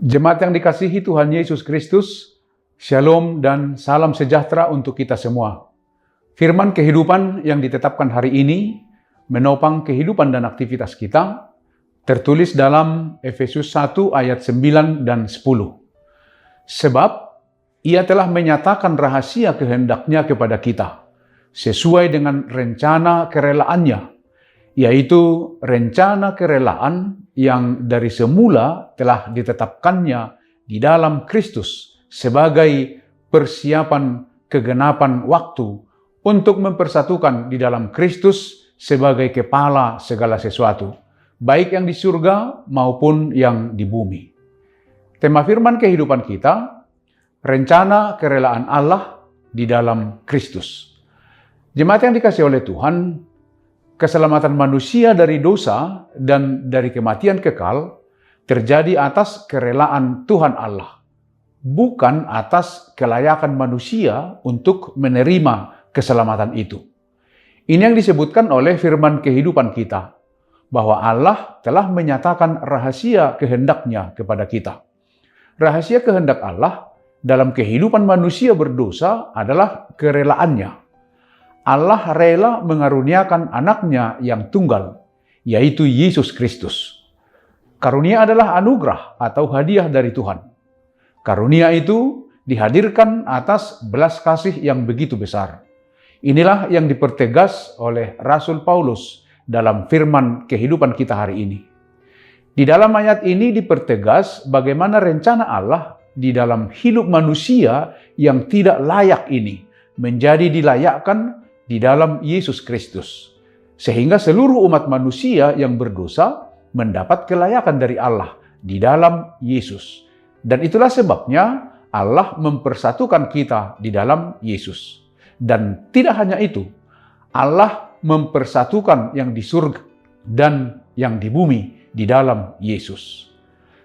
Jemaat yang dikasihi Tuhan Yesus Kristus, Shalom dan salam sejahtera untuk kita semua. Firman kehidupan yang ditetapkan hari ini menopang kehidupan dan aktivitas kita, tertulis dalam Efesus 1 ayat 9 dan 10. Sebab Ia telah menyatakan rahasia kehendaknya kepada kita, sesuai dengan rencana kerelaannya, yaitu rencana kerelaan yang dari semula telah ditetapkannya di dalam Kristus sebagai persiapan kegenapan waktu untuk mempersatukan di dalam Kristus sebagai kepala segala sesuatu, baik yang di surga maupun yang di bumi. Tema firman kehidupan kita, rencana kerelaan Allah di dalam Kristus. Jemaat yang dikasihi oleh Tuhan, keselamatan manusia dari dosa dan dari kematian kekal terjadi atas kerelaan Tuhan Allah, bukan atas kelayakan manusia untuk menerima keselamatan itu. Ini yang disebutkan oleh firman kehidupan kita, bahwa Allah telah menyatakan rahasia kehendaknya kepada kita. Rahasia kehendak Allah dalam kehidupan manusia berdosa adalah kerelaannya. Allah rela mengaruniakan anaknya yang tunggal, yaitu Yesus Kristus. Karunia adalah anugerah atau hadiah dari Tuhan. Karunia itu dihadirkan atas belas kasih yang begitu besar. Inilah yang dipertegas oleh Rasul Paulus dalam firman kehidupan kita hari ini. Di dalam ayat ini dipertegas bagaimana rencana Allah di dalam hidup manusia yang tidak layak ini menjadi dilayakkan di dalam Yesus Kristus, sehingga seluruh umat manusia yang berdosa mendapat kelayakan dari Allah di dalam Yesus. Dan itulah sebabnya Allah mempersatukan kita di dalam Yesus. Dan tidak hanya itu, Allah mempersatukan yang di surga dan yang di bumi di dalam Yesus.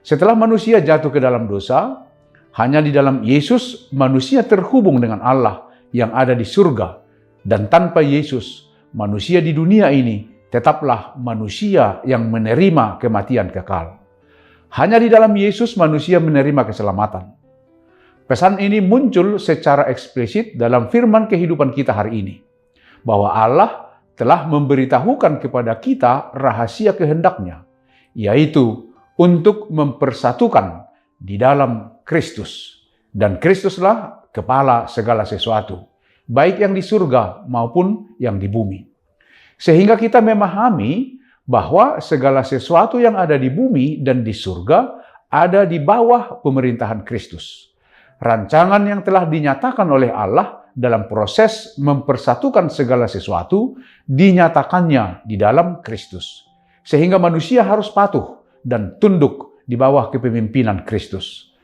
Setelah manusia jatuh ke dalam dosa, hanya di dalam Yesus manusia terhubung dengan Allah yang ada di surga. Dan tanpa Yesus, manusia di dunia ini tetaplah manusia yang menerima kematian kekal. Hanya di dalam Yesus manusia menerima keselamatan. Pesan ini muncul secara eksplisit dalam firman kehidupan kita hari ini, bahwa Allah telah memberitahukan kepada kita rahasia kehendaknya, yaitu untuk mempersatukan di dalam Kristus. Dan Kristuslah kepala segala sesuatu, baik yang di surga maupun yang di bumi. Sehingga kita memahami bahwa segala sesuatu yang ada di bumi dan di surga ada di bawah pemerintahan Kristus. Rancangan yang telah dinyatakan oleh Allah dalam proses mempersatukan segala sesuatu dinyatakannya di dalam Kristus. Sehingga manusia harus patuh dan tunduk di bawah kepemimpinan Kristus.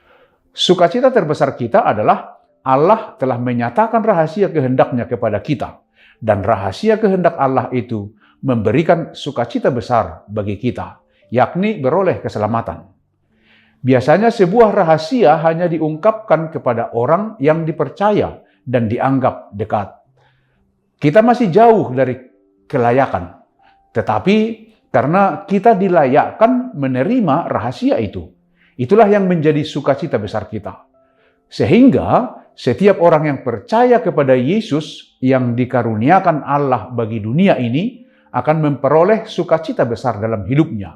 Sukacita terbesar kita adalah Allah telah menyatakan rahasia kehendaknya kepada kita. Dan rahasia kehendak Allah itu memberikan sukacita besar bagi kita, yakni beroleh keselamatan. Biasanya sebuah rahasia hanya diungkapkan kepada orang yang dipercaya dan dianggap dekat. Kita masih jauh dari kelayakan, tetapi karena kita dilayakkan menerima rahasia itu, itulah yang menjadi sukacita besar kita. Sehingga setiap orang yang percaya kepada Yesus yang dikaruniakan Allah bagi dunia ini akan memperoleh sukacita besar dalam hidupnya.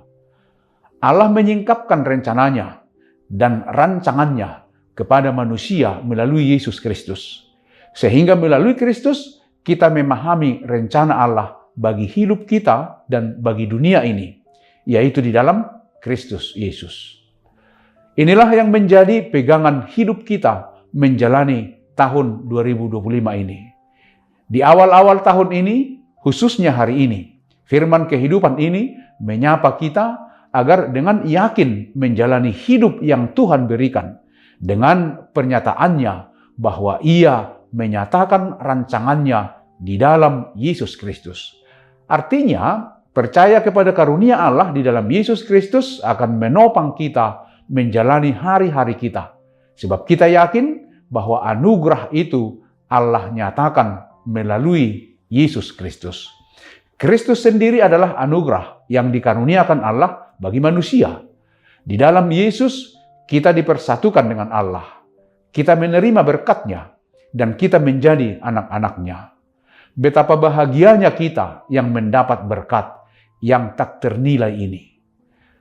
Allah menyingkapkan rencananya dan rancangannya kepada manusia melalui Yesus Kristus. Sehingga melalui Kristus kita memahami rencana Allah bagi hidup kita dan bagi dunia ini, yaitu di dalam Kristus Yesus. Inilah yang menjadi pegangan hidup kita menjalani tahun 2025 ini. Di awal-awal tahun ini, khususnya hari ini, firman kehidupan ini menyapa kita agar dengan yakin menjalani hidup yang Tuhan berikan dengan pernyataannya bahwa Ia menyatakan rancangannya di dalam Yesus Kristus. Artinya, percaya kepada karunia Allah di dalam Yesus Kristus akan menopang kita menjalani hari-hari kita. Sebab kita yakin bahwa anugerah itu Allah nyatakan melalui Yesus Kristus. Kristus sendiri adalah anugerah yang dikaruniakan Allah bagi manusia. Di dalam Yesus kita dipersatukan dengan Allah. Kita menerima berkat-Nya, dan kita menjadi anak-anak-Nya. Betapa bahagianya kita yang mendapat berkat yang tak ternilai ini.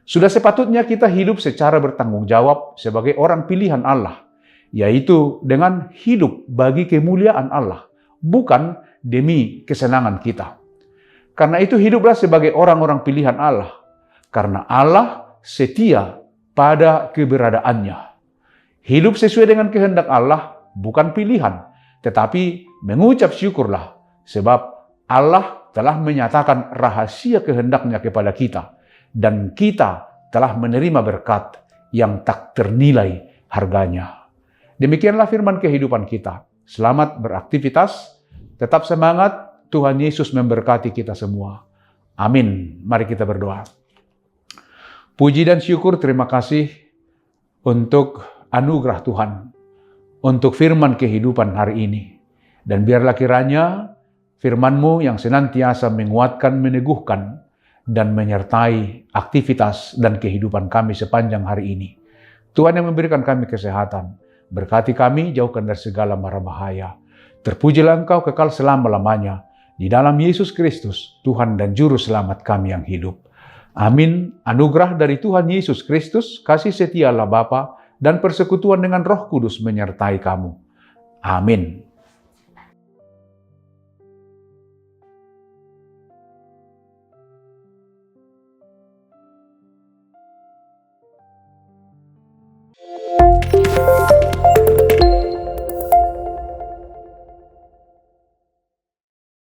Sudah sepatutnya kita hidup secara bertanggung jawab sebagai orang pilihan Allah, yaitu dengan hidup bagi kemuliaan Allah, bukan demi kesenangan kita. Karena itu hiduplah sebagai orang-orang pilihan Allah, karena Allah setia pada keberadaannya. Hidup sesuai dengan kehendak Allah bukan pilihan, tetapi mengucap syukurlah, sebab Allah telah menyatakan rahasia kehendak-Nya kepada kita, dan kita telah menerima berkat yang tak ternilai harganya. Demikianlah firman kehidupan kita. Selamat beraktivitas, tetap semangat, Tuhan Yesus memberkati kita semua. Amin. Mari kita berdoa. Puji dan syukur, terima kasih untuk anugerah Tuhan, untuk firman kehidupan hari ini. Dan biarlah kiranya firman-Mu yang senantiasa menguatkan, meneguhkan, dan menyertai aktivitas dan kehidupan kami sepanjang hari ini. Tuhan yang memberikan kami kesehatan, berkati kami, jauhkan dari segala mara bahaya. Terpujilah Engkau kekal selama-lamanya. Di dalam Yesus Kristus, Tuhan dan Juru Selamat kami yang hidup. Amin. Anugerah dari Tuhan Yesus Kristus, kasih setia Allah Bapa, dan persekutuan dengan Roh Kudus menyertai kamu. Amin.